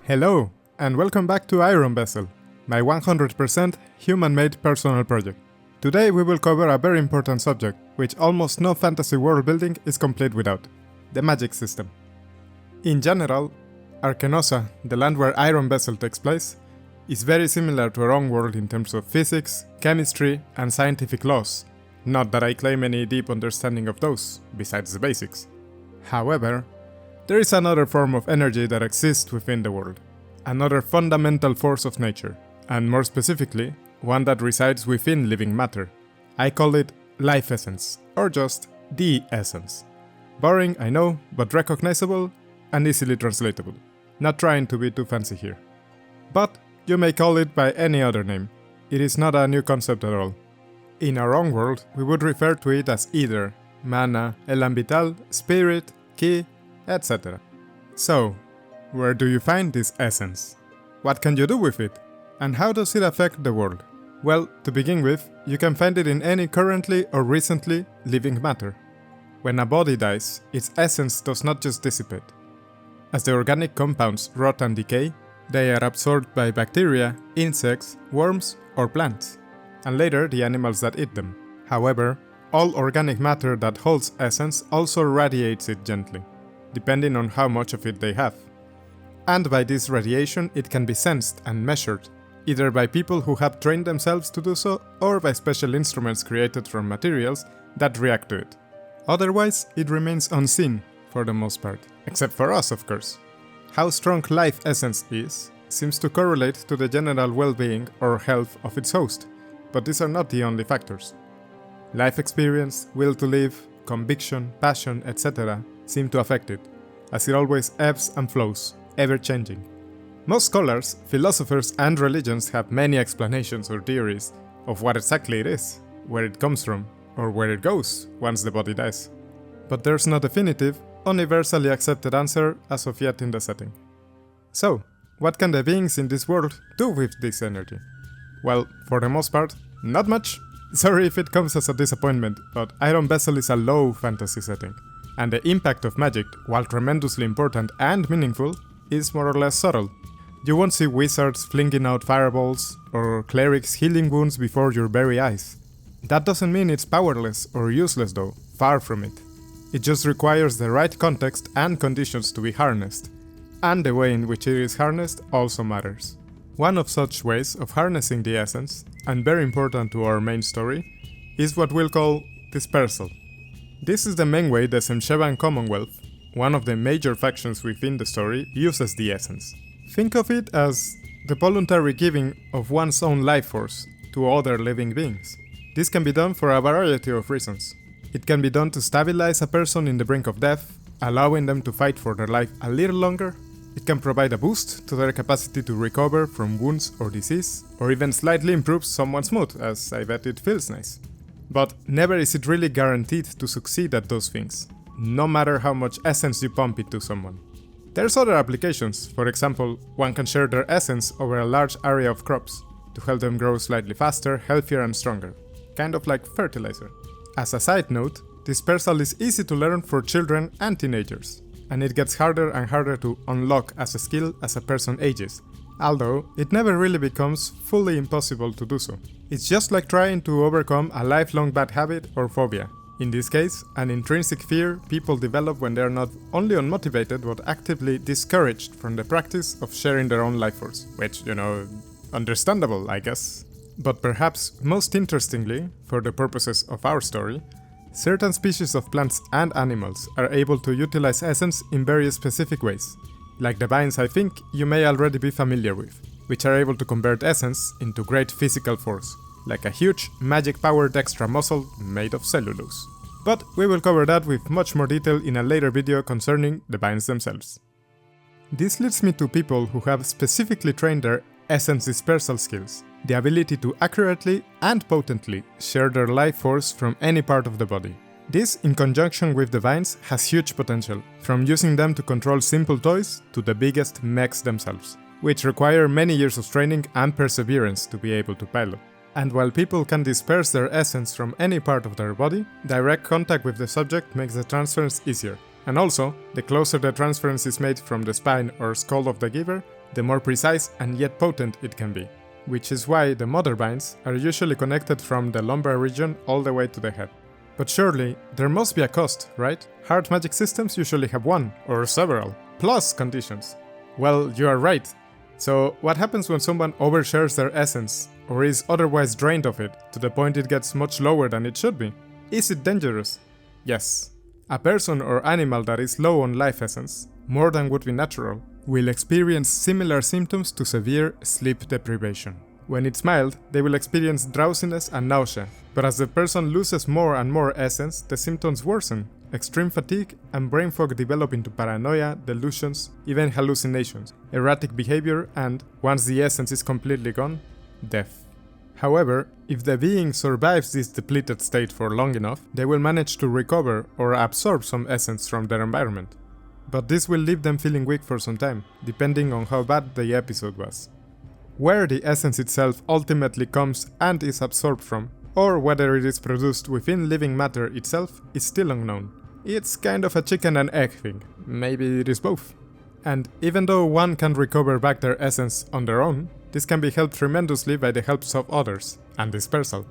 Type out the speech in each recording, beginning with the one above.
Hello, and welcome back to Iron Vessel, my 100% human-made personal project. Today we will cover a very important subject, which almost no fantasy world building is complete without: the magic system. In general, Arkenosa, the land where Iron Vessel takes place, is very similar to our own world in terms of physics, chemistry, and scientific laws. Not that I claim any deep understanding of those, besides the basics. However, there is another form of energy that exists within the world, another fundamental force of nature, and more specifically, one that resides within living matter. I call it life essence, or just the essence. Boring, I know, but recognizable and easily translatable. Not trying to be too fancy here. But you may call it by any other name. It is not a new concept at all. In our own world, we would refer to it as either mana, elan vital, spirit, ki, etc. So, where do you find this essence? What can you do with it? And how does it affect the world? Well, to begin with, you can find it in any currently or recently living matter. When a body dies, its essence does not just dissipate. As the organic compounds rot and decay, they are absorbed by bacteria, insects, worms, or plants, and later the animals that eat them. However, all organic matter that holds essence also radiates it gently, depending on how much of it they have. And by this radiation it can be sensed and measured, either by people who have trained themselves to do so, or by special instruments created from materials that react to it. Otherwise, it remains unseen, for the most part, except for us, of course. How strong life essence is seems to correlate to the general well-being or health of its host, but these are not the only factors. Life experience, will to live, conviction, passion, etc. seem to affect it, as it always ebbs and flows, ever-changing. Most scholars, philosophers, and religions have many explanations or theories of what exactly it is, where it comes from, or where it goes once the body dies. But there's no definitive, universally accepted answer as of yet in the setting. So, what can the beings in this world do with this energy? Well, for the most part, not much. Sorry if it comes as a disappointment, but Iron Vessel is a low fantasy setting, and the impact of magic, while tremendously important and meaningful, is more or less subtle. You won't see wizards flinging out fireballs, or clerics healing wounds before your very eyes. That doesn't mean it's powerless or useless though, far from it. It just requires the right context and conditions to be harnessed, and the way in which it is harnessed also matters. One of such ways of harnessing the essence, and very important to our main story, is what we'll call dispersal. This is the main way the Semshevan Commonwealth, one of the major factions within the story, uses the essence. Think of it as the voluntary giving of one's own life force to other living beings. This can be done for a variety of reasons. It can be done to stabilize a person in the brink of death, allowing them to fight for their life a little longer. It can provide a boost to their capacity to recover from wounds or disease, or even slightly improve someone's mood, as I bet it feels nice. But never is it really guaranteed to succeed at those things, no matter how much essence you pump into someone. There's other applications. For example, one can share their essence over a large area of crops to help them grow slightly faster, healthier and stronger, kind of like fertilizer. As a side note, dispersal is easy to learn for children and teenagers, and it gets harder and harder to unlock as a skill as a person ages, although it never really becomes fully impossible to do so. It's just like trying to overcome a lifelong bad habit or phobia. In this case, an intrinsic fear people develop when they are not only unmotivated but actively discouraged from the practice of sharing their own life force, which, understandable, I guess. But perhaps most interestingly, for the purposes of our story, certain species of plants and animals are able to utilize essence in very specific ways, like the vines I think you may already be familiar with, which are able to convert essence into great physical force, like a huge magic-powered extra muscle made of cellulose. But we will cover that with much more detail in a later video concerning the vines themselves. This leads me to people who have specifically trained their essence dispersal skills, the ability to accurately and potently share their life force from any part of the body. This, in conjunction with the vines, has huge potential, from using them to control simple toys to the biggest mechs themselves, which require many years of training and perseverance to be able to pilot. And while people can disperse their essence from any part of their body, direct contact with the subject makes the transference easier. And also, the closer the transference is made from the spine or skull of the giver, the more precise and yet potent it can be, which is why the mother vines are usually connected from the lumbar region all the way to the head. But surely, there must be a cost, right? Hard magic systems usually have one, or several, plus conditions. Well, you are right. So, what happens when someone overshares their essence, or is otherwise drained of it, to the point it gets much lower than it should be? Is it dangerous? Yes. A person or animal that is low on life essence, more than would be natural, will experience similar symptoms to severe sleep deprivation. When it's mild, they will experience drowsiness and nausea, but as the person loses more and more essence, the symptoms worsen. Extreme fatigue and brain fog develop into paranoia, delusions, even hallucinations, erratic behavior, and, once the essence is completely gone, death. However, if the being survives this depleted state for long enough, they will manage to recover or absorb some essence from their environment. But this will leave them feeling weak for some time, depending on how bad the episode was. Where the essence itself ultimately comes and is absorbed from, or whether it is produced within living matter itself, is still unknown. It's kind of a chicken and egg thing, maybe it is both. And even though one can recover back their essence on their own, this can be helped tremendously by the helps of others, and dispersal.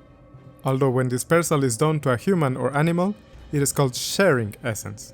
Although when dispersal is done to a human or animal, it is called sharing essence.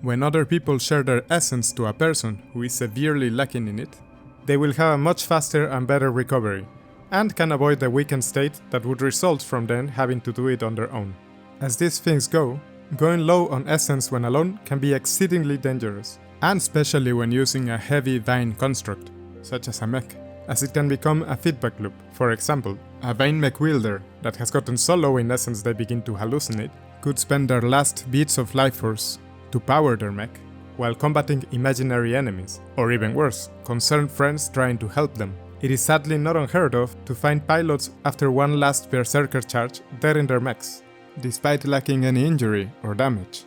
When other people share their essence to a person who is severely lacking in it, they will have a much faster and better recovery, and can avoid the weakened state that would result from them having to do it on their own. As these things go, going low on essence when alone can be exceedingly dangerous, and especially when using a heavy vine construct, such as a mech, as it can become a feedback loop. For example, a vine mech wielder that has gotten so low in essence they begin to hallucinate could spend their last beats of life force to power their mech, while combating imaginary enemies, or even worse, concerned friends trying to help them. It is sadly not unheard of to find pilots after one last berserker charge dead in their mechs, despite lacking any injury or damage.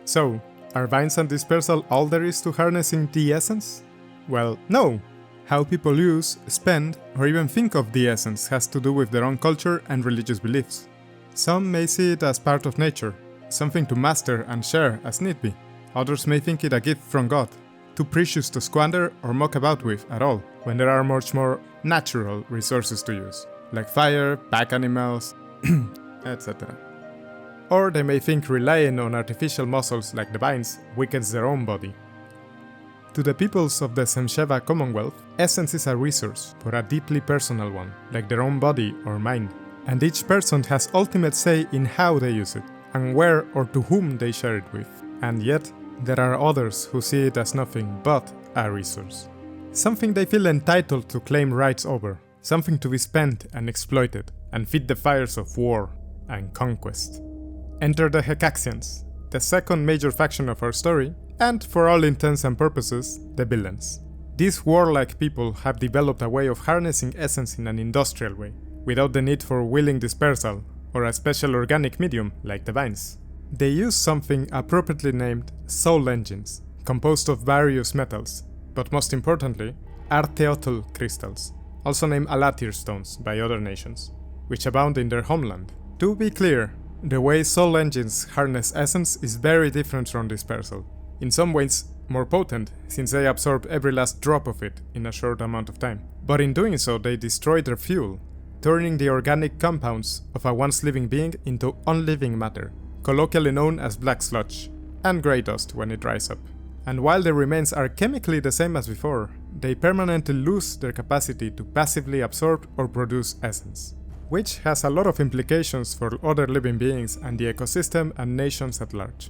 So, are vines and dispersal all there is to harnessing the essence? Well, no! How people use, spend, or even think of the essence has to do with their own culture and religious beliefs. Some may see it as part of nature, something to master and share as need be. Others may think it a gift from God, too precious to squander or muck about with at all, when there are much more natural resources to use, like fire, pack animals, etc. Or they may think relying on artificial muscles like the vines weakens their own body. To the peoples of the Semsheva Commonwealth, essence is a resource, but a deeply personal one, like their own body or mind, and each person has ultimate say in how they use it, and where or to whom they share it with. And yet, there are others who see it as nothing but a resource. Something they feel entitled to claim rights over, something to be spent and exploited, and feed the fires of war and conquest. Enter the Hecaxians, the second major faction of our story, and for all intents and purposes, the villains. These warlike people have developed a way of harnessing essence in an industrial way, without the need for willing dispersal, or a special organic medium like the vines. They use something appropriately named soul engines, composed of various metals, but most importantly, arteotl crystals, also named alatir stones by other nations, which abound in their homeland. To be clear, the way soul engines harness essence is very different from dispersal. In some ways, more potent, since they absorb every last drop of it in a short amount of time. But in doing so, they destroy their fuel, turning the organic compounds of a once living being into unliving matter, colloquially known as black sludge, and grey dust when it dries up. And while the remains are chemically the same as before, they permanently lose their capacity to passively absorb or produce essence, which has a lot of implications for other living beings and the ecosystem and nations at large.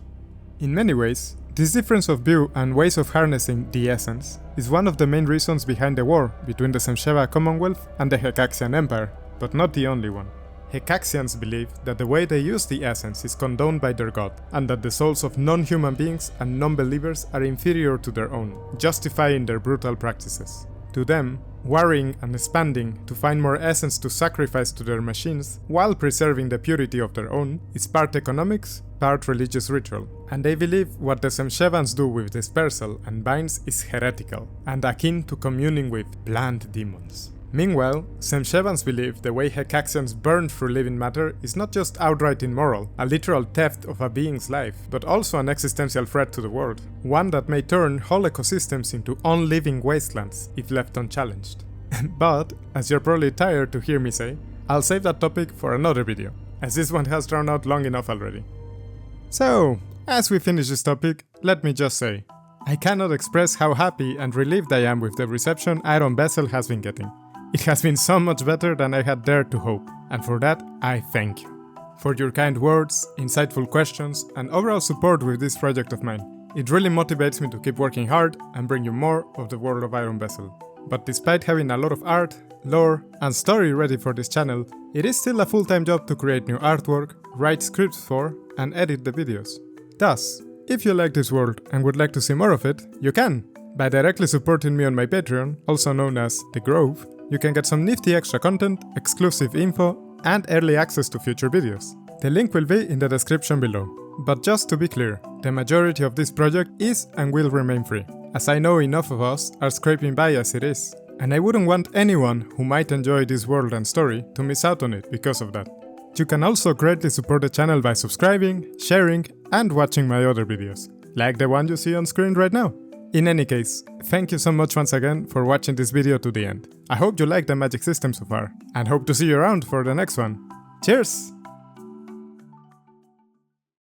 In many ways, this difference of view and ways of harnessing the essence is one of the main reasons behind the war between the Semsheva Commonwealth and the Hecaxian Empire, but not the only one. Hecaxians believe that the way they use the essence is condoned by their god, and that the souls of non-human beings and non-believers are inferior to their own, justifying their brutal practices. To them, worrying and expanding to find more essence to sacrifice to their machines, while preserving the purity of their own, is part economics, part religious ritual, and they believe what the Semshevans do with dispersal and vines is heretical, and akin to communing with bland demons. Meanwhile, some Shevans believe the way Hecaxians burn through living matter is not just outright immoral, a literal theft of a being's life, but also an existential threat to the world, one that may turn whole ecosystems into unliving wastelands if left unchallenged. But, as you're probably tired to hear me say, I'll save that topic for another video, as this one has drawn out long enough already. So, as we finish this topic, let me just say, I cannot express how happy and relieved I am with the reception Iron Vessel has been getting. It has been so much better than I had dared to hope, and for that, I thank you. For your kind words, insightful questions, and overall support with this project of mine. It really motivates me to keep working hard and bring you more of the world of Iron Vessel. But despite having a lot of art, lore, and story ready for this channel, it is still a full-time job to create new artwork, write scripts for, and edit the videos. Thus, if you like this world and would like to see more of it, you can! By directly supporting me on my Patreon, also known as The Grove, you can get some nifty extra content, exclusive info, and early access to future videos. The link will be in the description below. But just to be clear, the majority of this project is and will remain free, as I know enough of us are scraping by as it is, and I wouldn't want anyone who might enjoy this world and story to miss out on it because of that. You can also greatly support the channel by subscribing, sharing, and watching my other videos, like the one you see on screen right now. In any case, thank you so much once again for watching this video to the end. I hope you liked the magic system so far, and hope to see you around for the next one. Cheers!